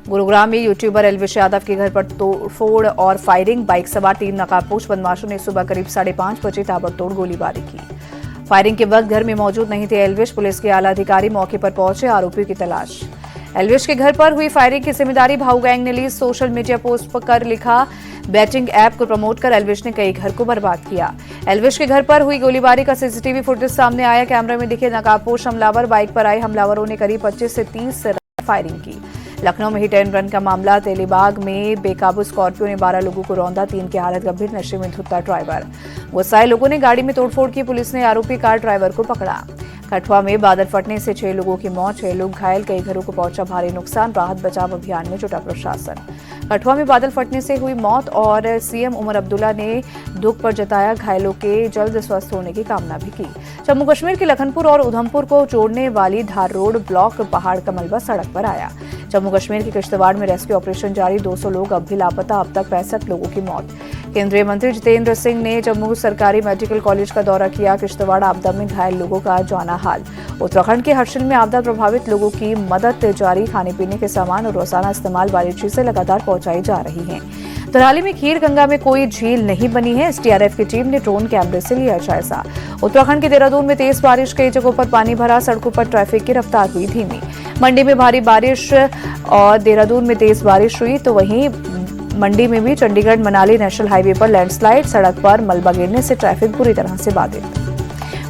गुरुग्राम में यूट्यूबर एल्विश यादव के घर पर तोड़फोड़ और फायरिंग। बाइक सवार 3 नकाबपोश बदमाशों ने सुबह करीब 5:30 बजे ताबड़तोड़ गोलीबारी की। फायरिंग के वक्त घर में मौजूद नहीं थे एल्विश। पुलिस के आला अधिकारी मौके पर पहुंचे आरोपियों की तलाश। एल्विश के घर पर हुई फायरिंग की जिम्मेदारी भाऊ गैंग ने ली। सोशल मीडिया पोस्ट पर लिखा, बैटिंग ऐप को प्रमोट कर एल्विश ने कई घर को बर्बाद किया। एल्विश के घर पर हुई गोलीबारी का सीसीटीवी फुटेज सामने आया। कैमरे में दिखे नकाबपोश हमलावर। बाइक पर आए हमलावरों ने करीब 25 से 30 फायरिंग की। लखनऊ में हिट एंड रन का मामला। तेलीबाग में बेकाबू स्कॉर्पियो ने 12 लोगों को रौंदा। 3 की हालत गंभीर, नशे में धुता ड्राइवर। गुस्साए लोगों ने गाड़ी में तोड़फोड़ की। पुलिस ने आरोपी कार ड्राइवर को पकड़ा। कठुआ में बादल फटने से 6 लोगों की मौत, 6 लोग घायल। कई घरों को पहुंचा भारी नुकसान। राहत बचाव अभियान में जुटा प्रशासन। कठुआ में बादल फटने से हुई मौत और सीएम उमर अब्दुल्ला ने दुख पर जताया। घायलों के जल्द स्वस्थ होने की कामना भी की। जम्मू कश्मीर के लखनपुर और उधमपुर को जोड़ने वाली धार रोड ब्लॉक पहाड़ का मलबा सड़क पर आया। जम्मू कश्मीर के किश्तवाड़ में रेस्क्यू ऑपरेशन जारी। 200 लोग अब भी लापता। अब तक 65 लोगों की मौत। केंद्रीय मंत्री जितेंद्र सिंह ने जम्मू सरकारी मेडिकल कॉलेज का दौरा किया। किश्तवाड़ आपदा में घायल लोगों का जाना हाल। उत्तराखंड के हर्षिल में आपदा प्रभावित लोगों की मदद जारी। खाने पीने के सामान और रोजाना इस्तेमाल वाली चीजें लगातार पहुंचाई जा रही हैं। धराली में खीर गंगा में कोई झील नहीं बनी है। एसडीआरएफ की टीम ने ड्रोन कैमरे से लिया जायजा। उत्तराखंड के देहरादून में तेज बारिश, कई जगहों पर पानी भरा। सड़कों पर ट्रैफिक की रफ्तार हुई धीमी। मंडी में भारी बारिश और देहरादून में तेज बारिश हुई, तो वहीं मंडी में भी चंडीगढ़ मनाली नेशनल हाईवे पर लैंडस्लाइड। सड़क पर मलबा गिरने से ट्रैफिक बुरी तरह से बाधित।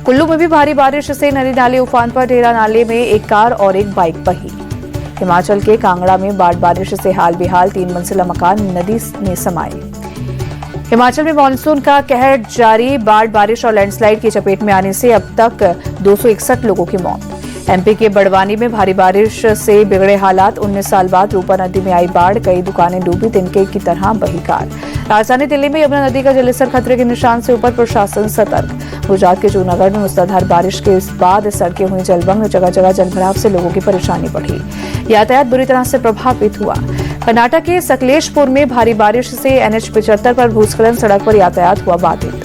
कुल्लू में भी भारी बारिश से नदी नाले उफान पर। ढेरा नाले में एक कार और एक बाइक बही। हिमाचल के कांगड़ा में बाढ़ बारिश से हाल बेहाल। 3 मंजिला मकान नदी में समाये। हिमाचल में मानसून का कहर जारी। बाढ़ बारिश और लैंडस्लाइड की चपेट में आने से अब तक 261 लोगों की मौत। एमपी के बड़वानी में भारी बारिश से बिगड़े हालात। 19 साल बाद रूपा नदी में आई बाढ़। कई दुकानें डूबी। तिनके की तरह बही कार। राजधानी दिल्ली में यमुना नदी का जलस्तर खतरे के निशान से ऊपर। प्रशासन सतर्क। गुजरात के जूनागढ़ में मूसलाधार बारिश के बाद सड़कें हुई जलमग्न। जगह जगह जलभराव से लोगों की परेशानी बढ़ी। यातायात बुरी तरह से प्रभावित हुआ। कर्नाटक के सकलेशपुर में भारी बारिश से NH 75 पर भूस्खलन। सड़क पर यातायात हुआ बाधित।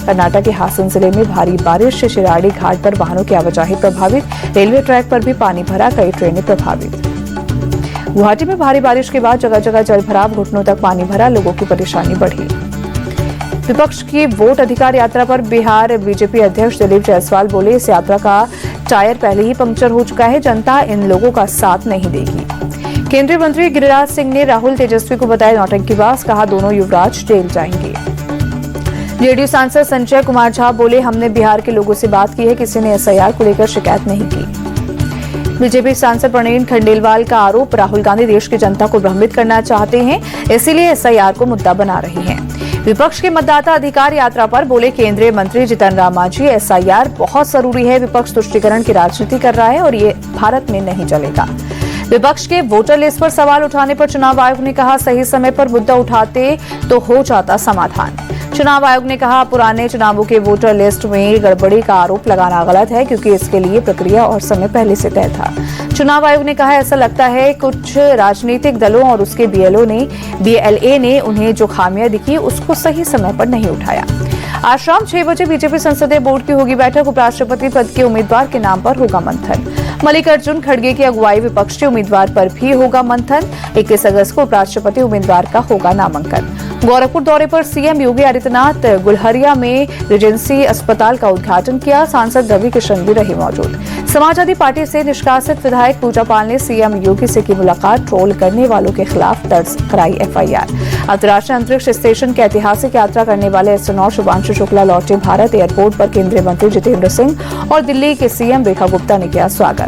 कर्नाटक के हासन जिले में भारी बारिश से शिराड़ी घाट पर वाहनों की आवाजाही प्रभावित। रेलवे ट्रैक पर भी पानी भरा। कई ट्रेनें प्रभावित। गुवाहाटी में भारी बारिश के बाद जगह जगह जलभराव, घुटनों तक पानी भरा। लोगों की परेशानी बढ़ी। विपक्ष की वोट अधिकार यात्रा पर बिहार बीजेपी अध्यक्ष दिलीप जायसवाल बोले, इस यात्रा का टायर पहले ही पंक्चर हो चुका है। जनता इन लोगों का साथ नहीं देगी। केंद्रीय मंत्री गिरिराज सिंह ने राहुल तेजस्वी को बताया नौटंकीबाज। कहा दोनों युवराज जेल जाएंगे। जेडीयू सांसद संजय कुमार झा बोले, हमने बिहार के लोगों से बात की है, किसी ने एसआईआर को लेकर शिकायत नहीं की। बीजेपी सांसद प्रवीण खंडेलवाल का आरोप, राहुल गांधी देश की जनता को भ्रमित करना चाहते हैं, इसीलिए एसआईआर को मुद्दा बना रहे हैं। विपक्ष के मतदाता अधिकार यात्रा पर बोले केंद्रीय मंत्री जीतन राम मांझी, एसआईआर बहुत जरूरी है। विपक्ष तुष्टीकरण की राजनीति कर रहा है और ये भारत में नहीं चलेगा। विपक्ष के वोटर लिस्ट पर सवाल उठाने पर चुनाव आयोग ने कहा, सही समय पर मुद्दा उठाते तो हो जाता समाधान। चुनाव आयोग ने कहा, पुराने चुनावों के वोटर लिस्ट में गड़बड़ी का आरोप लगाना गलत है, क्योंकि इसके लिए प्रक्रिया और समय पहले से तय था। चुनाव आयोग ने कहा, ऐसा लगता है कुछ राजनीतिक दलों और उसके BLA ने उन्हें जो खामियां दिखी उसको सही समय पर नहीं उठाया। आज शाम 6 बजे बीजेपी संसदीय बोर्ड की होगी बैठक। उपराष्ट्रपति पद के उम्मीदवार के नाम पर होगा मंथन। मल्लिकार्जुन खड़गे की अगुवाई विपक्ष के उम्मीदवार पर भी होगा मंथन। 21 अगस्त को उपराष्ट्रपति उम्मीदवार का होगा नामांकन। गोरखपुर दौरे पर सीएम योगी आदित्यनाथ गुलहरिया में रिजेंसी अस्पताल का उद्घाटन किया। सांसद रवि किशन भी रहे मौजूद। समाजवादी पार्टी से निष्कासित विधायक पूजा पाल ने सीएम योगी से की मुलाकात। ट्रोल करने वालों के खिलाफ दर्ज कराई FIR। अंतर्राष्ट्रीय अंतरिक्ष स्टेशन की ऐतिहासिक यात्रा करने वाले एस्ट्रोनॉट शुभांशु शुक्ला लौटे भारत। एयरपोर्ट पर केंद्रीय मंत्री जितेंद्र सिंह और दिल्ली के सीएम रेखा गुप्ता ने किया स्वागत।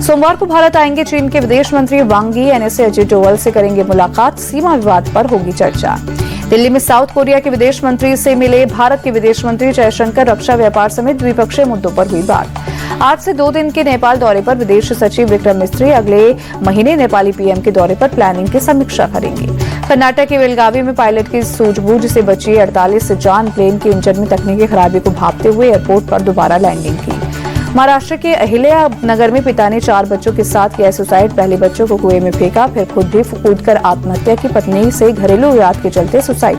सोमवार को भारत आएंगे चीन के विदेश मंत्री वांग यी। NSA अजित डोवल से करेंगे मुलाकात। सीमा विवाद पर होगी चर्चा। दिल्ली में साउथ कोरिया के विदेश मंत्री से मिले भारत के विदेश मंत्री जयशंकर। रक्षा व्यापार समेत द्विपक्षीय मुद्दों पर हुई बात। आज से 2 दिन के नेपाल दौरे पर विदेश सचिव विक्रम मिस्त्री अगले महीने नेपाली PM के दौरे पर प्लानिंग की समीक्षा करेंगे। कर्नाटक के बेलगावी में पायलट की सूझबूझ से बची 48 जान। प्लेन के इंजन में तकनीकी खराबी को भांपते हुए एयरपोर्ट पर दोबारा लैंडिंग की। महाराष्ट्र के अहिल्या नगर में पिता ने 4 बच्चों के साथ किया सुसाइड। पहले बच्चों को कुएं में फेंका, फिर खुद भी कूदकर आत्महत्या की। पत्नी से घरेलू विवाद के चलते सुसाइड।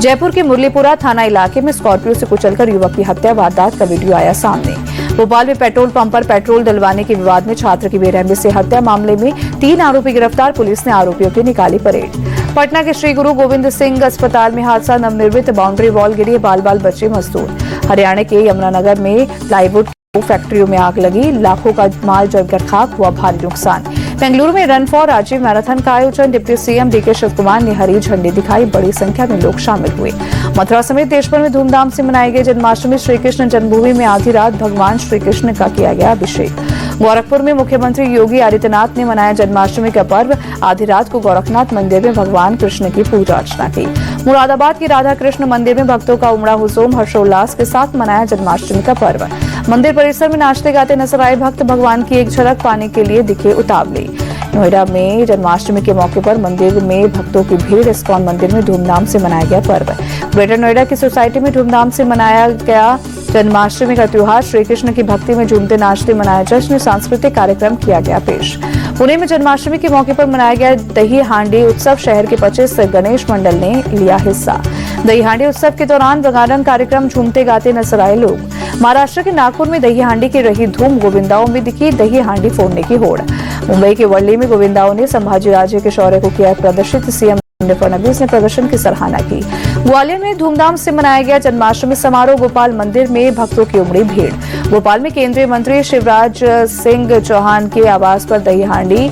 जयपुर के मुरलीपुरा थाना इलाके में स्कॉर्पियो से कुचलकर युवक की हत्या। वारदात का वीडियो आया सामने। भोपाल में पेट्रोल पंप पर पेट्रोल डलवाने के विवाद में छात्र की बेरहमी से हत्या मामले में 3 आरोपी गिरफ्तार, पुलिस ने आरोपियों की निकाली परेड। पटना के श्री गुरु गोविंद सिंह अस्पताल में हादसा, नवनिर्मित बाउंड्री वॉल गिरी, बाल बाल बचे मजदूर। हरियाणा के यमुनानगर में प्लाईवुड फैक्ट्रियों में आग लगी, लाखों का माल जलकर खाक, हुआ भारी नुकसान। बेंगलुरु में रन फॉर राजीव मैराथन का आयोजन, deputy CM DK Shivakumar ने हरी झंडी दिखाई, बड़ी संख्या में लोग शामिल हुए। मथुरा समेत देशभर में धूमधाम से मनाई गई जन्माष्टमी, श्री कृष्ण जन्मभूमि में आधी रात भगवान श्री कृष्ण का किया गया अभिषेक। गोरखपुर में मुख्यमंत्री योगी आदित्यनाथ ने मनाया जन्माष्टमी का पर्व, आधी रात को गोरखनाथ मंदिर में भगवान कृष्ण की पूजा अर्चना की। मुरादाबाद की राधा कृष्ण मंदिर में भक्तों का उमड़ा हुजूम, हर्षोल्लास के साथ मनाया जन्माष्टमी का पर्व। मंदिर परिसर में नाचते गाते नजर आए भक्त, भगवान की एक झलक पाने के लिए दिखे उतावले। नोएडा में जन्माष्टमी के मौके पर मंदिर में भक्तों की भीड़, इस्कॉन मंदिर में धूमधाम से मनाया गया पर्व। ग्रेटर नोएडा की सोसाइटी में धूमधाम से मनाया गया जन्माष्टमी का त्योहार, श्री कृष्ण की भक्ति में झूमते नाचते मनाया जश्न, सांस्कृतिक कार्यक्रम किया गया पेश। पुणे में जन्माष्टमी के मौके पर मनाया गया दही हांडी उत्सव, शहर के 25 गणेश मंडल ने लिया हिस्सा। दही हांडी उत्सव के दौरान रंगारंग कार्यक्रम, झूमते गाते नजर आए लोग। महाराष्ट्र के नागपुर में दही हांडी की रही धूम, गोविंदाओं में दिखी दही हांडी फोड़ने की होड़। मुंबई के वर्ली में गोविंदाओं ने संभाजी राजे के शौर्य को किया प्रदर्शित, सीएम फडणवीस ने प्रदर्शन की सराहना की। ग्वालियर में धूमधाम से मनाया गया जन्माष्टमी समारोह, गोपाल मंदिर में भक्तों की उमड़ी भीड़। भोपाल में केंद्रीय मंत्री शिवराज सिंह चौहान के आवास पर दही हांडी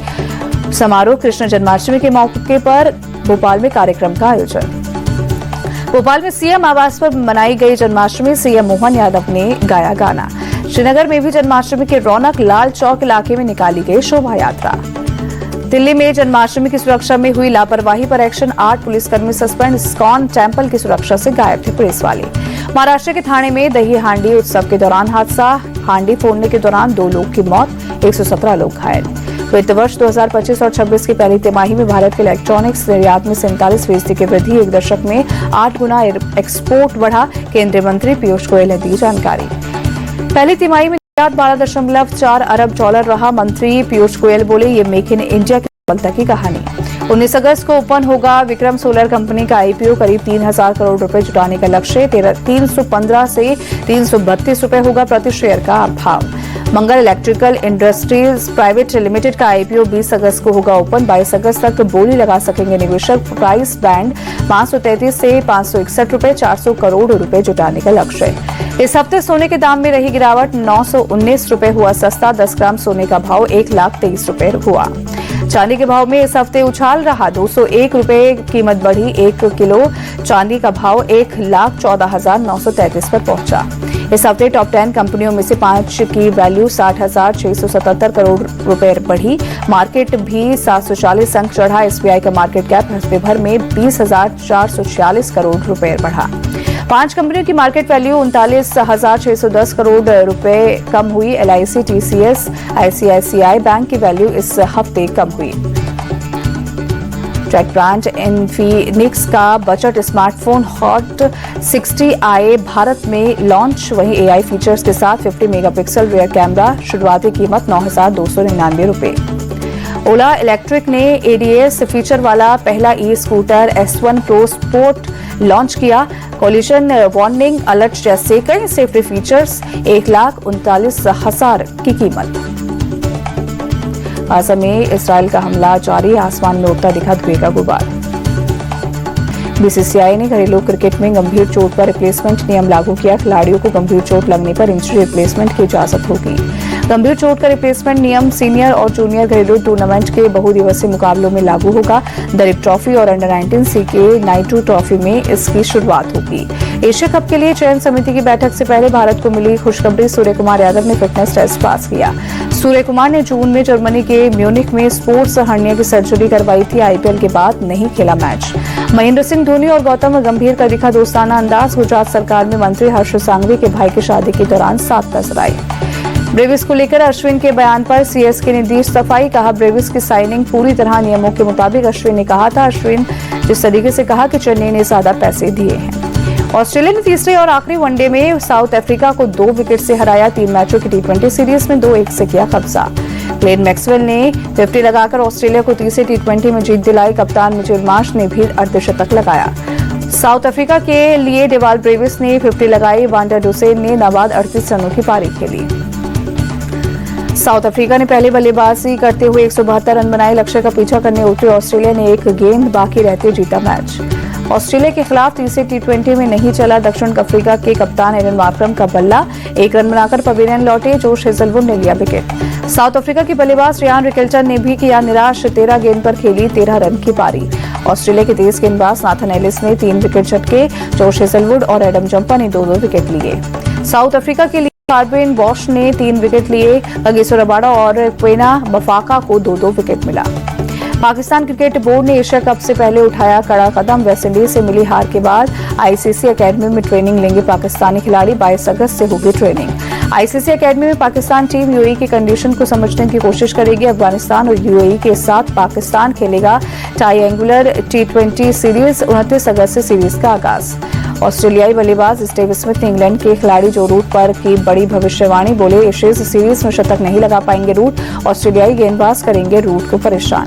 समारोह, कृष्ण जन्माष्टमी के मौके पर भोपाल में कार्यक्रम का आयोजन। भोपाल में सीएम आवास पर मनाई गई जन्माष्टमी, सीएम मोहन यादव ने गाया गाना। श्रीनगर में भी जन्माष्टमी की रौनक, लाल चौक इलाके में निकाली गई शोभा यात्रा। दिल्ली में जन्माष्टमी की सुरक्षा में हुई लापरवाही पर एक्शन, 8 पुलिसकर्मी सस्पेंड, इस्कॉन टेम्पल की सुरक्षा से गायब थे पुलिस वाले। महाराष्ट्र के थाने में दही हांडी उत्सव के दौरान हादसा, हांडी फोड़ने के दौरान 2 लोग की मौत, 117 लोग घायल। वित्त वर्ष 2025 और 26 की पहली तिमाही में भारत के इलेक्ट्रॉनिक्स निर्यात में 47% की वृद्धि, 1 दशक में 8 गुना एक्सपोर्ट बढ़ा, केंद्रीय मंत्री पीयूष गोयल ने दी जानकारी। पहली तिमाही में 12.4 अरब डॉलर रहा, मंत्री पीयूष गोयल बोले ये मेक इन इंडिया की सफलता की कहानी। 19 अगस्त को ओपन होगा विक्रम सोलर कंपनी का आईपीओ, करीब 3000 करोड़ रुपए जुटाने का लक्ष्य, 315 से 332 रुपए होगा प्रति शेयर का भाव। मंगल इलेक्ट्रिकल इंडस्ट्रीज प्राइवेट लिमिटेड का आईपीओ 20 अगस्त को होगा ओपन, 22 अगस्त तक बोली लगा सकेंगे निवेशक, प्राइस बैंड 533 से 561 रुपए, 400 करोड़ रुपए जुटाने का लक्ष्य। इस हफ्ते सोने के दाम में रही गिरावट, 919 रुपए हुआ सस्ता, 10 ग्राम सोने का भाव 1,23,000 रुपए हुआ। चांदी के भाव में इस हफ्ते उछाल रहा, 201 रुपए कीमत बढ़ी, 1 किलो चांदी का भाव 1,14,933 पर पहुंचा। इस हफ्ते टॉप 10 कंपनियों में से 5 की वैल्यू 60,677 करोड़ रुपए बढ़ी, मार्केट भी 740 अंक चढ़ा। एसबीआई का मार्केट कैप हफ्ते भर में 20,446 करोड़ रुपए बढ़ा। 5 कंपनियों की मार्केट वैल्यू 39,610 करोड़ रुपए कम हुई। एलआईसी, टीसीएस, आईसीआईसीआई बैंक की वैल्यू इस हफ्ते कम हुई। टेक ब्रांड इन्फिनिक्स का बजट स्मार्टफोन हॉट 60 आए भारत में लॉन्च, वहीं एआई फीचर्स के साथ 50 मेगापिक्सल रियर कैमरा, शुरुआती कीमत 9,299 रुपए। ओला इलेक्ट्रिक ने एडीएस फीचर वाला पहला e scooter S1 pro sport launch किया। कोलिजन वार्निंग अलर्ट जैसे कई सेफ्टी फीचर्स, 1,39,000 की कीमत। गाजा में इसराइल का हमला जारी, आसमान में उड़ता दिखा धुएं का गुबार। बीसीसीआई ने घरेलू क्रिकेट में गंभीर चोट पर रिप्लेसमेंट नियम लागू किया, खिलाड़ियों को गंभीर चोट लगने पर इंजरी रिप्लेसमेंट की इजाजत होगी। गंभीर चोट का रिप्लेसमेंट नियम सीनियर और जूनियर घरेलू टूर्नामेंट के बहुदिवसीय मुकाबलों में लागू होगा। दलीप ट्रॉफी और अंडर 19 सीके नाइटू ट्रॉफी में इसकी शुरुआत होगी। एशिया कप के लिए चयन समिति की बैठक से पहले भारत को मिली खुशखबरी, सूर्य कुमार यादव ने फिटनेस टेस्ट पास किया। सूर्य कुमार ने जून में जर्मनी के म्यूनिख में स्पोर्ट्स हर्निया की सर्जरी करवाई थी, आईपीएल के बाद नहीं खेला मैच। महेंद्र सिंह धोनी और गौतम गंभीर का दिखा दोस्ताना अंदाज, गुजरात सरकार में मंत्री हर्ष सांघवी के भाई की शादी के दौरान साथ नजर आई। ब्रेविस को लेकर अश्विन के बयान पर सीएसके ने दी सफाई, कहा ब्रेविस की साइनिंग पूरी तरह नियमों के मुताबिक अश्विन ने कहा था। अश्विन जिस तरीके से कहा कि चेन्नई ने ज्यादा पैसे दिए हैं। ऑस्ट्रेलिया ने तीसरे और आखिरी वनडे में साउथ अफ्रीका को 2 विकेट से हराया। 3 मैचों की टी20 सीरीज में 2-1 से किया कब्जा। ग्लेन मैक्सवेल ने 50 लगाकर ऑस्ट्रेलिया को तीसरे टी20 में जीत दिलाई। कप्तान मिचेल मार्श ने भी अर्धशतक लगाया। साउथ अफ्रीका के लिए डेवाल ब्रेविस ने 50 लगाई। वांडा डुसेन ने नाबाद 38 रनों की पारी खेली। साउथ अफ्रीका ने पहले बल्लेबाजी करते हुए 172 रन बनाए। लक्ष्य का पीछा करने उतरी ऑस्ट्रेलिया ने एक गेंद बाकी रहते जीता मैच। ऑस्ट्रेलिया के खिलाफ तीसरे टी20 में नहीं चला दक्षिण अफ्रीका के कप्तान एरन मार्क्रम का बल्ला। 1 रन बनाकर पवेलियन लौटे। जोश हेजलवुड ने लिया विकेट। साउथ अफ्रीका के बल्लेबाज रियान रिकेल्टन ने भी किया निराश। 13 गेंद पर खेली 13 रन की पारी। ऑस्ट्रेलिया के तेज गेंदबाज नाथन एलिस ने 3 विकेट झटके। जोश हेजलवुड और एडम जंपा ने 2-2 विकेट लिए। साउथ अफ्रीका के लिए कार्बिन बॉश ने 3 विकेट लिए। कागिसो रबाडा और क्वेना बफाका को 2-2 विकेट मिला। पाकिस्तान क्रिकेट बोर्ड ने एशिया कप से पहले उठाया कड़ा कदम। वेस्टइंडीज से मिली हार के बाद आईसीसी एकेडमी में ट्रेनिंग लेंगे पाकिस्तानी खिलाड़ी। 22 अगस्त से होगी ट्रेनिंग। आईसीसी एकेडमी में पाकिस्तान टीम यूएई की कंडीशन को समझने की कोशिश करेगी। अफगानिस्तान और यूएई के साथ पाकिस्तान खेलेगा ट्रायंगुलर टी20 सीरीज। 29 अगस्त से सीरीज का आगाज। ऑस्ट्रेलियाई बल्लेबाज स्टीव स्मिथ ने इंग्लैंड के खिलाड़ी जो रूट पर की बड़ी भविष्यवाणी। बोले एशेज सीरीज में शतक नहीं लगा पाएंगे रूट। ऑस्ट्रेलियाई गेंदबाज करेंगे रूट को परेशान।